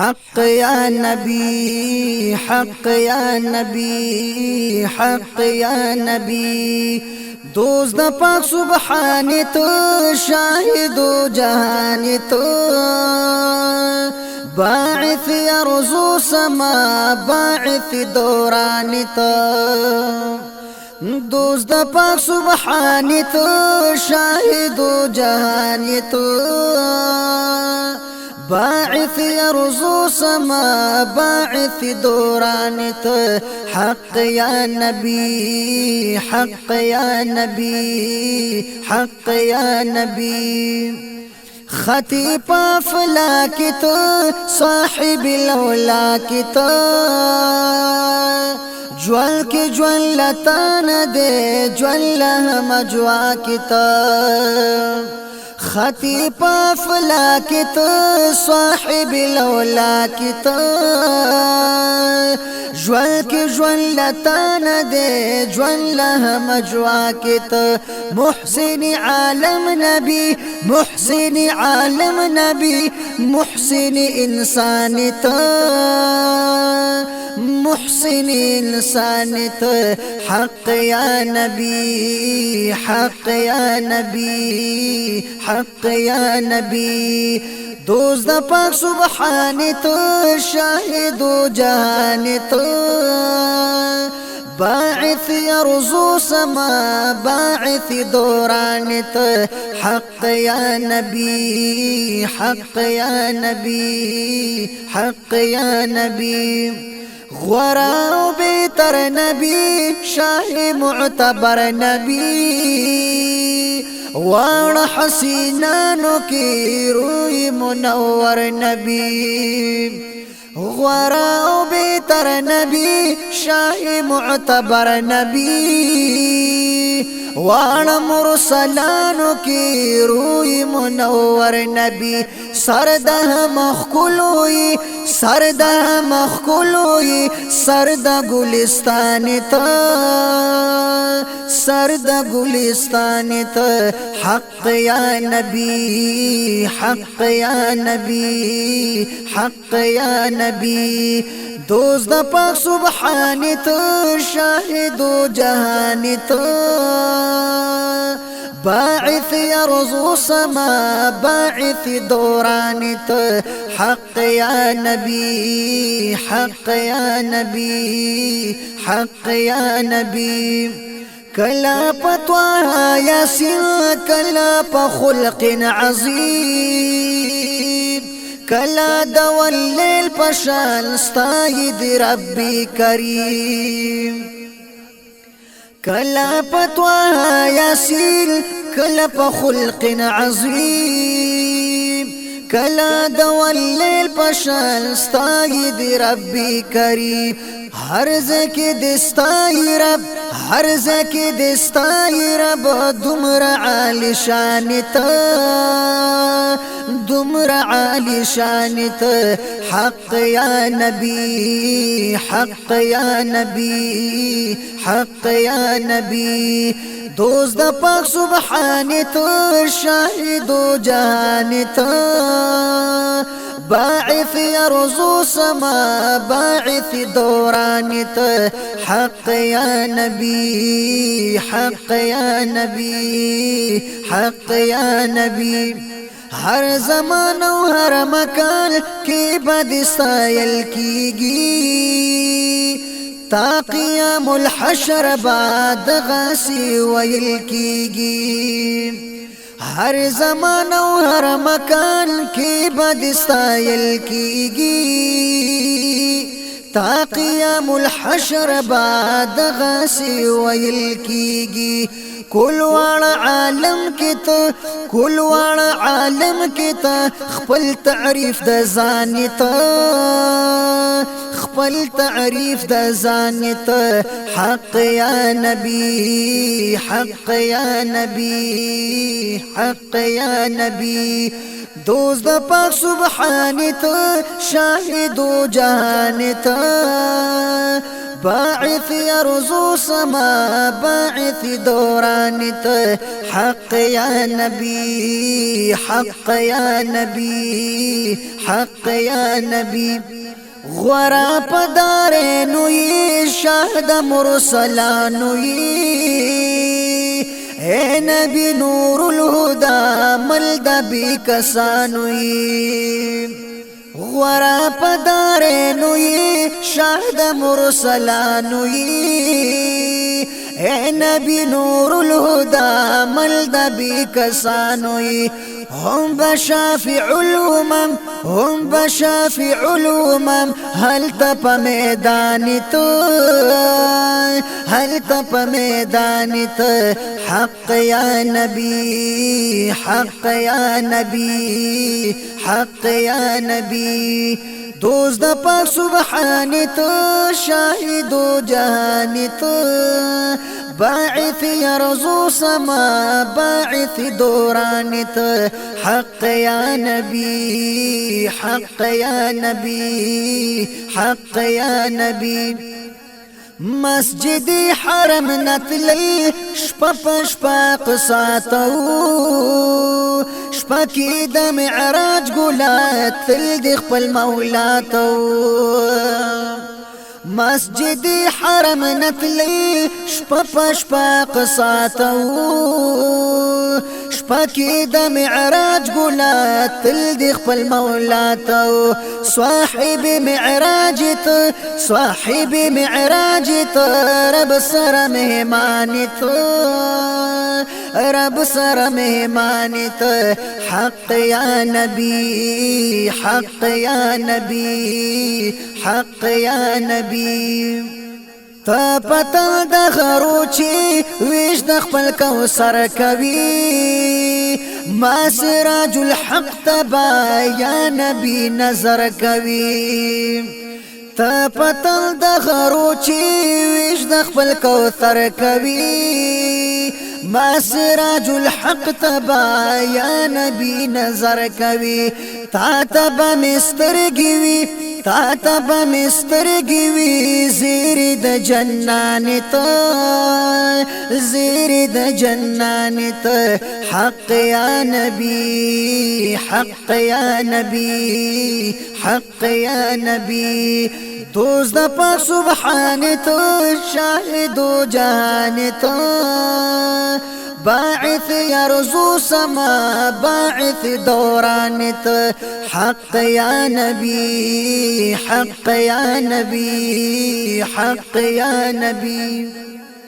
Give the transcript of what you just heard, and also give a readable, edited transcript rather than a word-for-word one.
حق يا نبي حق يا نبي حق يا نبي دوست د پاک سبحان تو شاهد جهان تو باعث يرزو سما باعث دوران تو دوست د پاک سبحان تو شاهد جهان تو باعث يرزو سما باعث دورانت حق يا نبي حق يا نبي حق يا نبي خطيب فلاكت صاحب الاولاكت جوال کی جوال لتان دے جوال لہم جواکت خطيب فلاكت صاحب الاولاكت جوال کی جوال لتان دے جوال لہم جواکت محسن عالم نبی محسن عالم نبی محسن انسانت محسن انسانت حق يا نبي حق يا نبي حق يا نبي دوست د پاک سبحان تو شاهد جهان تو باعث يرزو سما باعث دوران تو حق يا نبي حق يا نبي حق يا نبي غورا و بيتر نبي شاه معتبر نبي وانا حسینانو کی روی منور نبی غورا و بيتر نبي شاه معتبر نبي وانا مرسلانو کی روی منور نبی سرده مخکلوی سرده مخکلوی سرده گلستان تا سرده گلستان تا حق یا نبی حق یا نبی حق یا نبی دوست د پاک سبحان تو شاهد جهان تو باعث يرزو سما باعث دورانت حق يا نبي حق يا نبي حق يا نبي كلا پتوها ياسين كلا پخلق عظيم كلا دو الليل پشان استايد ربي كريم كلا پتوها ياسين كلا پخلق عظيم كلا دو الليل پشان استايد ربي كريم هر ذكي دستاي رب هر ذكي دستاي رب دمر عالي شانتا دمر عالي شانتا حق يا نبي حق يا نبي حق يا نبي دوست د پاک سبحان تو شاهد جهان تو باعث يرزو سما باعث دورانت حق يا نبي حق يا نبي حق يا نبي هر زمان و هر مکان کی بد ستایل کیگی تا قیام الحشر بعد غاسی ویل کیگی هر زمان و هر مکان کی بد ستایل کیگی تا قیام الحشر بعد غاسی ویل کیگی کل وانا عالم کتا کل وانا عالم کتا خپل تعریف د ځانتا خپل تعریف د ځانتا حق یا نبی حق یا نبی حق یا نبی دوست د پاک سبحان تو شاهد جهان تو باعث يرزو سما باعث دورانت حق يا نبي حق يا نبي حق يا نبي غورا پدارینو یی شاهد مرسلانو یی اے نبی نور الهدى ملد بی کسانو یی غورا پدارینو یی شاهد مرسلانو یی اے نبی نور الهدى ملد بی کسانو یی هم بشافع الامم هم بشافع الامم هل تپ میدانی تو هل تپ میدانی تو حق یا نبی حق یا نبی حق یا نبی دوست د پاک سبحان تو شاهد جهان تو باعث يرزو سما باعث دورانت حق يا نبي حق يا نبي حق يا نبي مسجد حرم نتلی شپا شپا قصاتو شپا کی د معراج ګلات تل د خپل مولاتو مسجد حرم نتلی شپا شپا قصاتو شپا کی د معراج ګلات تل د خپل مولاتو صاحب معراج ته صاحب معراج ته رب سره مهمان ته رب سره مهمان ته حق یا نبی حق یا نبی حق یا نبی تا پتا د غروچی ویش د خپل کوثر کوي ما سراج الحق تبا یا نبی نظر کوي تا پتا د غروچی ویش د خپل کوثر کوي ما سراج الحق تبا یا نبی نظر کوي تا تبا مسترګوي تا تبا مسترګوي زیر د جنان ته زیر د جنان ته حق یا نبی حق یا نبی حق یا نبی دوست د پاک سبحان ته شاهد جهان ته باعث يرزو سما باعث دورانت حق يا نبي حق يا نبي حق يا نبي